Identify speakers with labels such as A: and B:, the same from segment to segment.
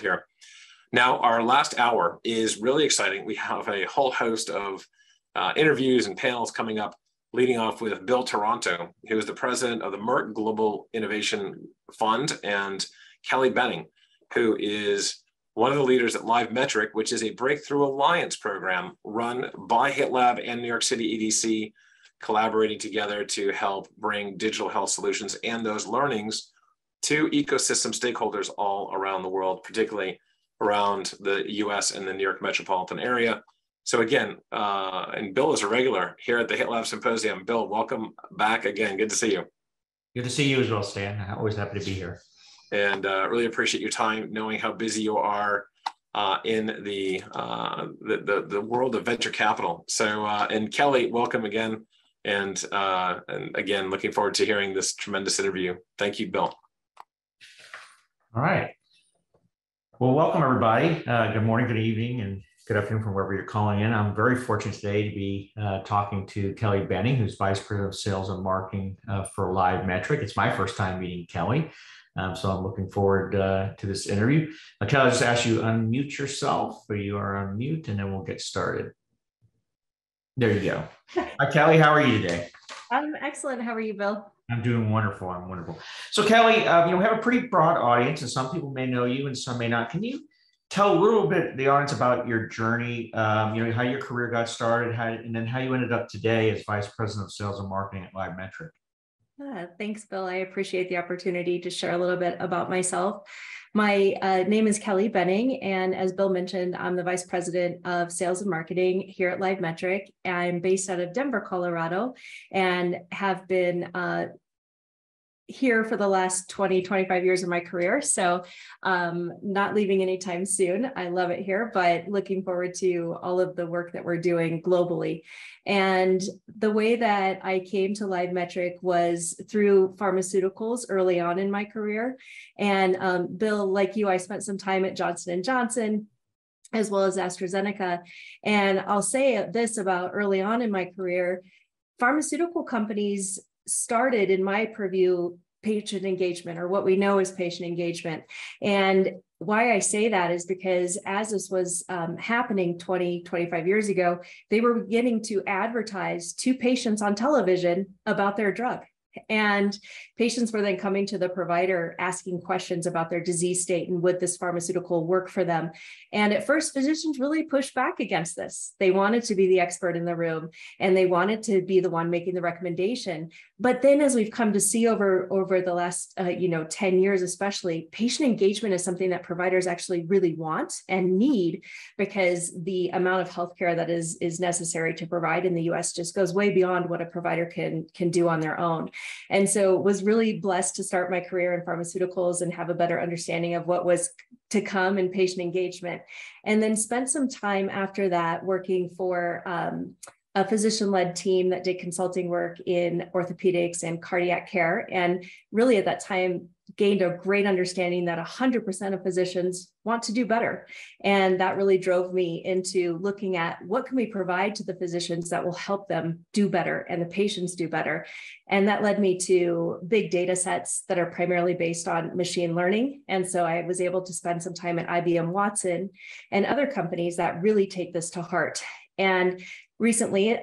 A: world here. Now, our last hour is really exciting. We have a whole host of interviews and panels coming up, leading off with Bill Taranto, who is the president of the Merck Global Innovation Fund, and Kelly Benning, who is one of the leaders at LiveMetric, which is a breakthrough alliance program run by HITLAB and New York City EDC, collaborating together to help bring digital health solutions and those learnings to ecosystem stakeholders all around the world, particularly around the US and the New York metropolitan area. So again, and Bill is a regular here at the HITLAB Symposium. Bill, welcome back again. Good to see you.
B: Good to see you as well, Stan. I'm always happy to be here.
A: And really appreciate your time, knowing how busy you are in the world of venture capital. So, and Kelly, welcome again. And again, looking forward to hearing this tremendous interview. Thank you, Bill.
B: All right. Well, welcome everybody. Good morning, good evening, and good afternoon from wherever you're calling in. I'm very fortunate today to be talking to Kelly Benning, who's Vice President of Sales and Marketing for LiveMetric. It's my first time meeting Kelly, so I'm looking forward to this interview. Kelly, I'll just ask you to unmute yourself, but you are on mute, and then we'll get started. There you go. Hi, Kelly. How are you today?
C: I'm excellent. How are you, Bill?
B: I'm doing wonderful. I'm wonderful. So, Kelly, we have a pretty broad audience, and some people may know you, and some may not. Can you tell a little bit the audience about your journey? How your career got started, and then how you ended up today as Vice President of Sales and Marketing at LiveMetric.
C: Thanks, Bill. I appreciate the opportunity to share a little bit about myself. My name is Kelly Benning, and as Bill mentioned, I'm the Vice President of Sales and Marketing here at LiveMetric. I'm based out of Denver, Colorado, and have been here for the last 25 years of my career. So not leaving anytime soon. I love it here, but looking forward to all of the work that we're doing globally. And the way that I came to LiveMetric was through pharmaceuticals early on in my career. And Bill, like you, I spent some time at Johnson & Johnson, as well as AstraZeneca. And I'll say this about early on in my career, pharmaceutical companies started, in my purview, patient engagement, or what we know as patient engagement. And why I say that is because as this was happening 25 years ago, they were beginning to advertise to patients on television about their drug. And patients were then coming to the provider asking questions about their disease state and would this pharmaceutical work for them. And at first, physicians really pushed back against this. They wanted to be the expert in the room, and they wanted to be the one making the recommendation. But then, as we've come to see over the last 10 years, especially, patient engagement is something that providers actually really want and need, because the amount of healthcare that is necessary to provide in the U.S. just goes way beyond what a provider can do on their own. And so was really blessed to start my career in pharmaceuticals and have a better understanding of what was to come in patient engagement. And then spent some time after that working for a physician-led team that did consulting work in orthopedics and cardiac care. And really at that time, gained a great understanding that 100% of physicians want to do better. And that really drove me into looking at what can we provide to the physicians that will help them do better and the patients do better. And that led me to big data sets that are primarily based on machine learning. And so I was able to spend some time at IBM Watson and other companies that really take this to heart. And recently,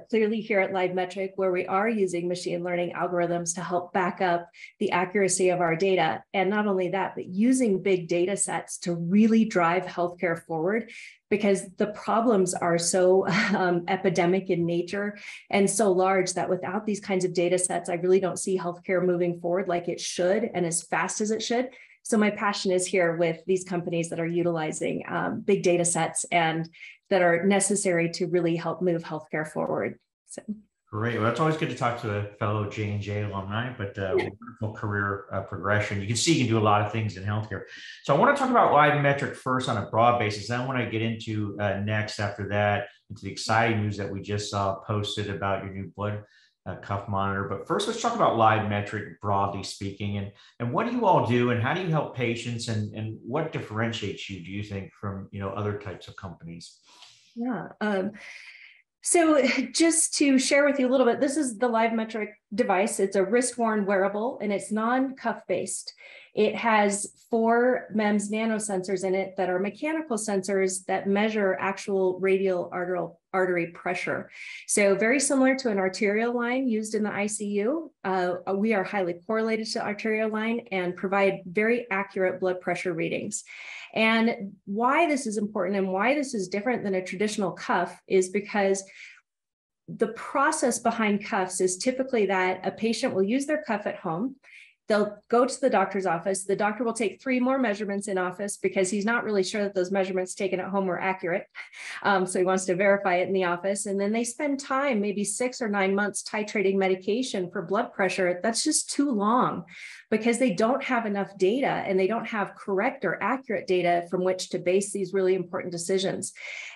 C: clearly here at LiveMetric, where we are using machine learning algorithms to help back up the accuracy of our data. And not only that, but using big data sets to really drive healthcare forward, because the problems are so epidemic in nature and so large that without these kinds of data sets, I really don't see healthcare moving forward like it should and as fast as it should. So my passion is here with these companies that are utilizing big data sets and that are necessary to really help move healthcare forward. So.
B: Great. Well, that's always good to talk to a fellow J&J alumni, but wonderful career progression. You can see you can do a lot of things in healthcare. So I want to talk about LiveMetric first on a broad basis. Then I want to get into next after that, into the exciting news that we just saw posted about your new blood cuff monitor. But first, let's talk about LiveMetric broadly speaking, and what do you all do, and how do you help patients, and what differentiates you, do you think, from other types of companies?
C: Yeah. So just to share with you a little bit, this is the LiveMetric device. It's a wrist-worn wearable, and it's non-cuff based. It has 4 MEMS nanosensors in it that are mechanical sensors that measure actual radial artery pressure. So very similar to an arterial line used in the ICU, we are highly correlated to arterial line and provide very accurate blood pressure readings. And why this is important and why this is different than a traditional cuff is because the process behind cuffs is typically that a patient will use their cuff at home. They'll go to the doctor's office. The doctor will take 3 more measurements in office because he's not really sure that those measurements taken at home were accurate. So he wants to verify it in the office. And then they spend time, maybe 6 or 9 months, titrating medication for blood pressure. That's just too long because they don't have enough data and they don't have correct or accurate data from which to base these really important decisions.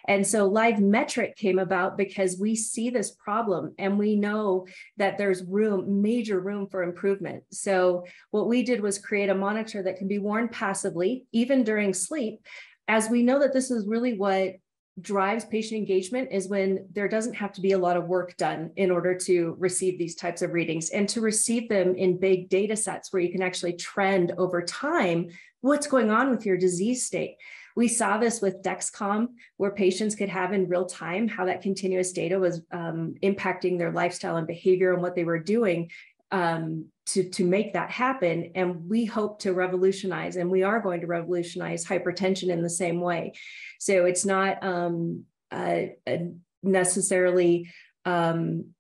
C: And so LiveMetric came about because we see this problem and we know that there's major room for improvement. So what we did was create a monitor that can be worn passively, even during sleep, as we know that this is really what drives patient engagement is when there doesn't have to be a lot of work done in order to receive these types of readings and to receive them in big data sets where you can actually trend over time what's going on with your disease state. We saw this with Dexcom, where patients could have in real time how that continuous data was impacting their lifestyle and behavior and what they were doing to make that happen. And we hope to revolutionize, and we are going to revolutionize hypertension in the same way. So it's not necessarily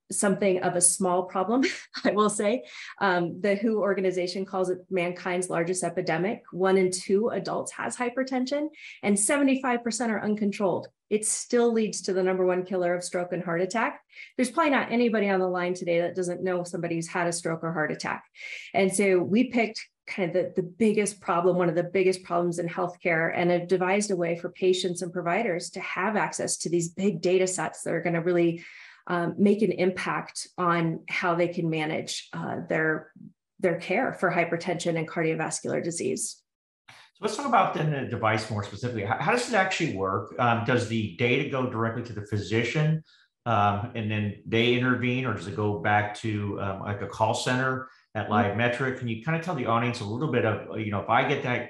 C: something of a small problem, I will say. The WHO organization calls it mankind's largest epidemic. 1 in 2 adults has hypertension, and 75% are uncontrolled. It still leads to the #1 killer of stroke and heart attack. There's probably not anybody on the line today that doesn't know somebody who's had a stroke or heart attack. And so we picked kind of the biggest problem, one of the biggest problems in healthcare, and have devised a way for patients and providers to have access to these big data sets that are going to really make an impact on how they can manage their care for hypertension and cardiovascular disease.
B: So let's talk about then the device more specifically. How does it actually work? Does the data go directly to the physician and then they intervene, or does it go back to like a call center at LiveMetric? Can you kind of tell the audience a little bit of, if I get that,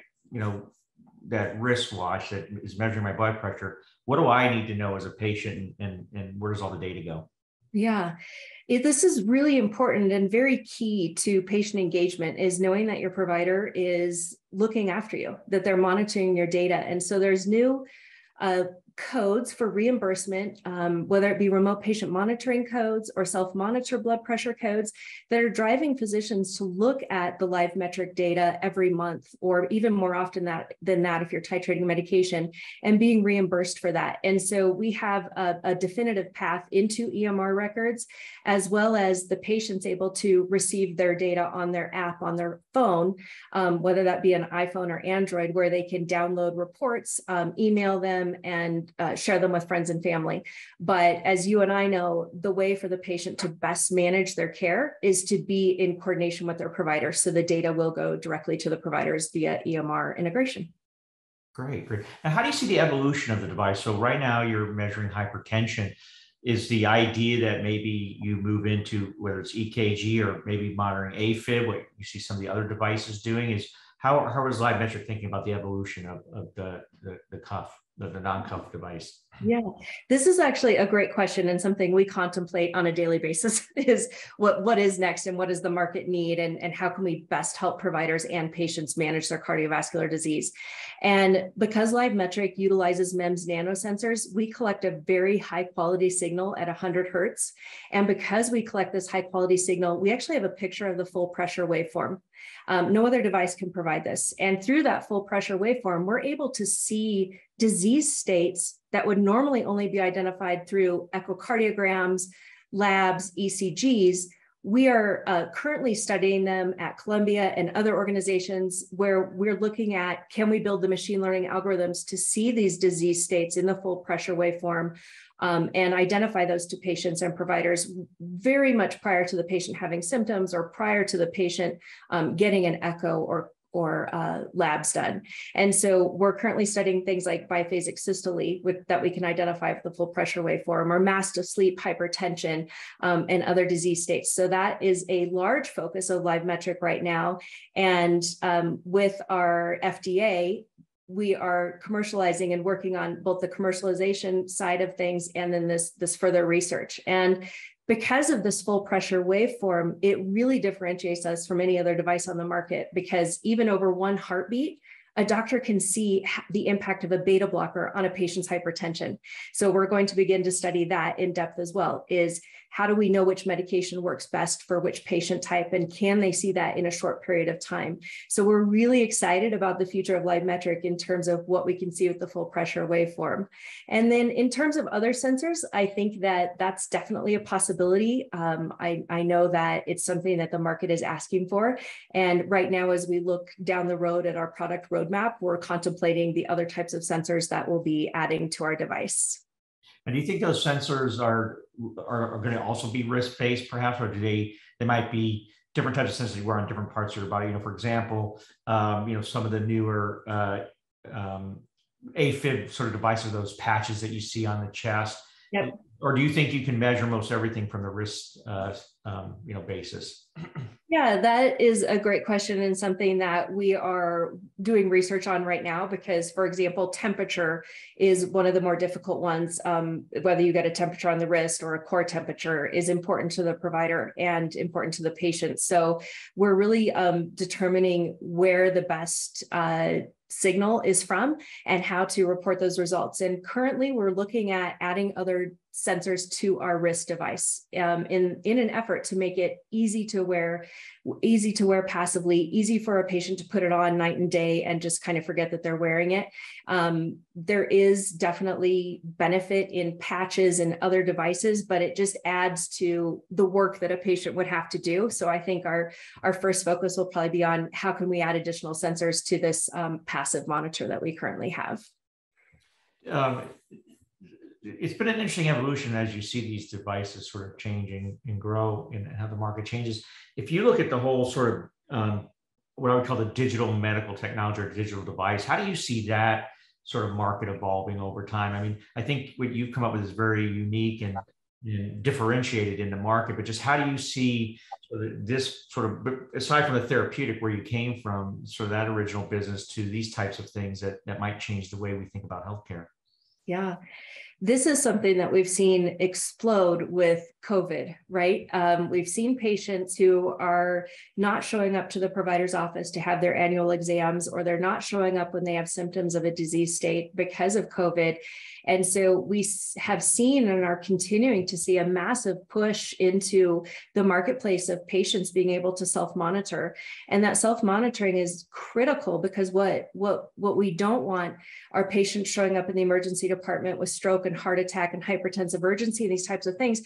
B: that wristwatch that is measuring my blood pressure, what do I need to know as a patient, and where does all the data go?
C: Yeah, this is really important and very key to patient engagement, is knowing that your provider is looking after you, that they're monitoring your data. And so there's new codes for reimbursement, whether it be remote patient monitoring codes or self-monitor blood pressure codes, that are driving physicians to look at the LiveMetric data every month, or even more often than that if you're titrating medication, and being reimbursed for that. And so we have a definitive path into EMR records, as well as the patients able to receive their data on their app on their phone, whether that be an iPhone or Android, where they can download reports, email them, and share them with friends and family. But as you and I know, the way for the patient to best manage their care is to be in coordination with their provider. So the data will go directly to the providers via EMR integration.
B: Great. Now, how do you see the evolution of the device? So right now you're measuring hypertension. Is the idea that maybe you move into, whether it's EKG or maybe monitoring AFib, what you see some of the other devices doing, is how is LiveMetric thinking about the evolution of the cuff, the non-cuff device?
C: Yeah, this is actually a great question, and something we contemplate on a daily basis is what is next, and what does the market need, and how can we best help providers and patients manage their cardiovascular disease. And because LiveMetric utilizes MEMS nanosensors, we collect a very high quality signal at 100 Hertz. And because we collect this high quality signal, we actually have a picture of the full pressure waveform. No other device can provide this. And through that full pressure waveform, we're able to see disease states that would normally only be identified through echocardiograms, labs, ECGs. We are currently studying them at Columbia and other organizations, where we're looking at, can we build the machine learning algorithms to see these disease states in the full pressure waveform, and identify those to patients and providers very much prior to the patient having symptoms, or prior to the patient getting an echo labs done. And so we're currently studying things like biphasic systole that we can identify with the full pressure waveform, or masked asleep hypertension, and other disease states. So that is a large focus of LiveMetric right now. And with our FDA, we are commercializing and working on both the commercialization side of things and then this further research. And because of this full pressure waveform, it really differentiates us from any other device on the market, because even over one heartbeat, a doctor can see the impact of a beta blocker on a patient's hypertension. So we're going to begin to study that in depth as well, is how do we know which medication works best for which patient type, and can they see that in a short period of time? So we're really excited about the future of LiveMetric in terms of what we can see with the full pressure waveform. And then in terms of other sensors, I think that that's definitely a possibility. I know that it's something that the market is asking for. And right now, as we look down the road at our product roadmap, we're contemplating the other types of sensors that we'll be adding to our device.
B: And do you think those sensors are going to also be risk-based, perhaps, or do they might be different types of sensors you wear on different parts of your body? For example, some of the newer AFib sort of devices, those patches that you see on the chest.
C: Yep.
B: Or do you think you can measure most everything from the wrist, basis?
C: Yeah, that is a great question, and something that we are doing research on right now, because, for example, temperature is one of the more difficult ones. Whether you get a temperature on the wrist or a core temperature is important to the provider and important to the patient. So we're really determining where the best signal is from and how to report those results. And currently we're looking at adding other sensors to our wrist device in an effort to make it easy to wear passively, easy for a patient to put it on night and day and just kind of forget that they're wearing it. There is definitely benefit in patches and other devices, but it just adds to the work that a patient would have to do. So I think our first focus will probably be on how can we add additional sensors to this passive monitor that we currently have.
B: It's been an interesting evolution as you see these devices sort of changing and grow and how the market changes. If you look at the whole sort of what I would call the digital medical technology or digital device, how do you see that sort of market evolving over time? I mean, I think what you've come up with is very unique and differentiated in the market, but just how do you see this sort of, aside from the therapeutic where you came from, sort of that original business to these types of things that might change the way we think about healthcare?
C: Yeah. This is something that we've seen explode with COVID, right? We've seen patients who are not showing up to the provider's office to have their annual exams, or they're not showing up when they have symptoms of a disease state because of COVID. And so we have seen and are continuing to see a massive push into the marketplace of patients being able to self-monitor. And that self-monitoring is critical, because what we don't want are patients showing up in the emergency department with stroke and heart attack and hypertensive urgency, these types of things,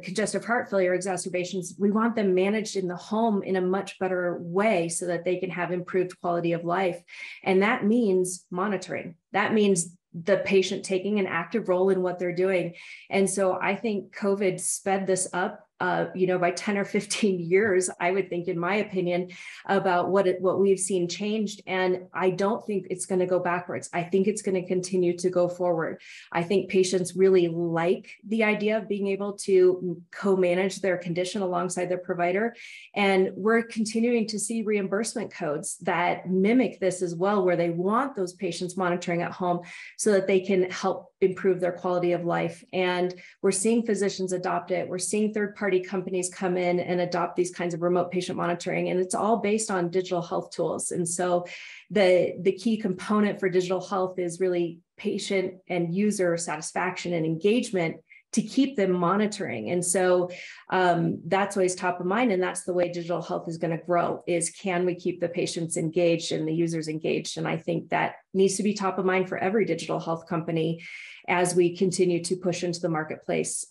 C: congestive heart failure exacerbations. We want them managed in the home in a much better way so that they can have improved quality of life. And that means monitoring. That means the patient taking an active role in what they're doing. And so I think COVID sped this up, by 10 or 15 years, I would think, in my opinion, about what we've seen changed. And I don't think it's going to go backwards. I think it's going to continue to go forward. I think patients really like the idea of being able to co-manage their condition alongside their provider. And we're continuing to see reimbursement codes that mimic this as well, where they want those patients monitoring at home so that they can help improve their quality of life. And we're seeing physicians adopt it. We're seeing third-party companies come in and adopt these kinds of remote patient monitoring. And it's all based on digital health tools. And so the key component for digital health is really patient and user satisfaction and engagement to keep them monitoring. And so that's always top of mind. And that's the way digital health is going to grow, is can we keep the patients engaged and the users engaged? And I think that needs to be top of mind for every digital health company as we continue to push into the marketplace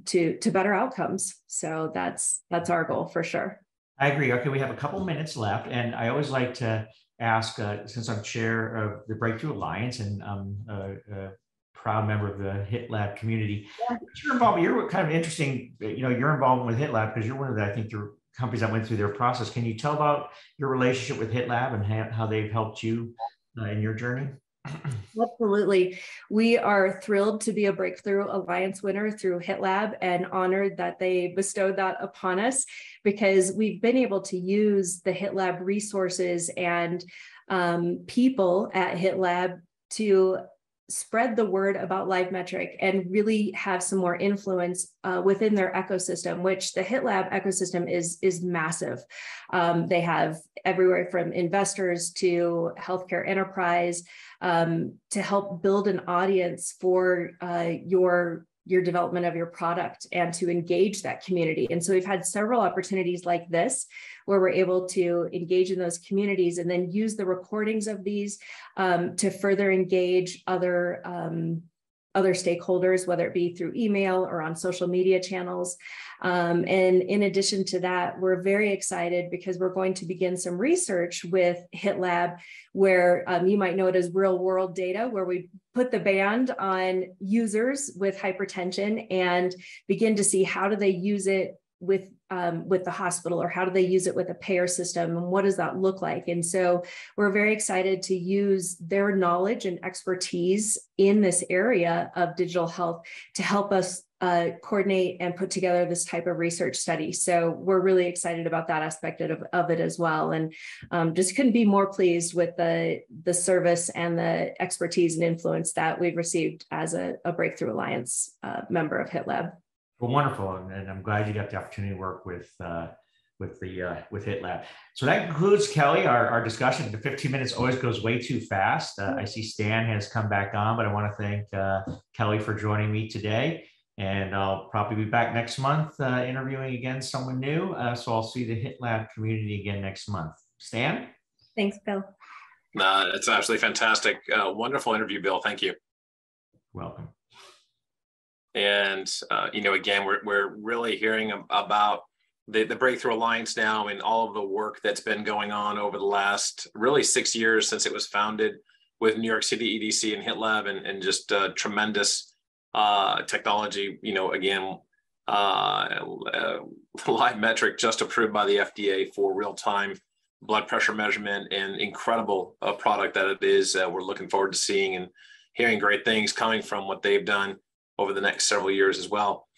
C: to better outcomes. So that's our goal for sure.
B: I agree. Okay, we have a couple minutes left. And I always like to ask, since I'm chair of the Breakthrough Alliance and proud member of the HITLAB community. Yeah. Your involvement, you're kind of interesting, your involvement with HITLAB, because you're one of the, I think, the companies that went through their process. Can you tell about your relationship with HITLAB and how they've helped you in your journey?
C: Absolutely. We are thrilled to be a Breakthrough Alliance winner through HITLAB and honored that they bestowed that upon us, because we've been able to use the HITLAB resources and people at HITLAB to spread the word about LiveMetric and really have some more influence within their ecosystem, which the HITLAB ecosystem is massive. They have everywhere from investors to healthcare enterprise to help build an audience for your development of your product and to engage that community. And so we've had several opportunities like this where we're able to engage in those communities and then use the recordings of these to further engage other stakeholders, whether it be through email or on social media channels. And in addition to that, we're very excited because we're going to begin some research with HITLAB, where you might know it as real world data, where we put the band on users with hypertension and begin to see how do they use it with the hospital, or how do they use it with a payer system, and what does that look like? And so we're very excited to use their knowledge and expertise in this area of digital health to help us coordinate and put together this type of research study. So we're really excited about that aspect of it as well, and just couldn't be more pleased with the service and the expertise and influence that we've received as a Breakthrough Alliance member of HITLAB.
B: Well, wonderful, and I'm glad you got the opportunity to work with HITLAB. So that concludes, Kelly, our discussion. The 15 minutes always goes way too fast. I see Stan has come back on, but I want to thank Kelly for joining me today. And I'll probably be back next month interviewing again someone new. So I'll see the HITLAB community again next month. Stan?
C: Thanks, Bill.
A: It's absolutely fantastic. Wonderful interview, Bill. Thank you.
B: Welcome.
A: And, again, we're really hearing about the Breakthrough Alliance now and all of the work that's been going on over the last really 6 years since it was founded with New York City EDC and HITLAB, and just tremendous technology. Again, LiveMetric just approved by the FDA for real-time blood pressure measurement, and incredible product that it is. We're looking forward to seeing and hearing great things coming from what they've done over the next several years as well.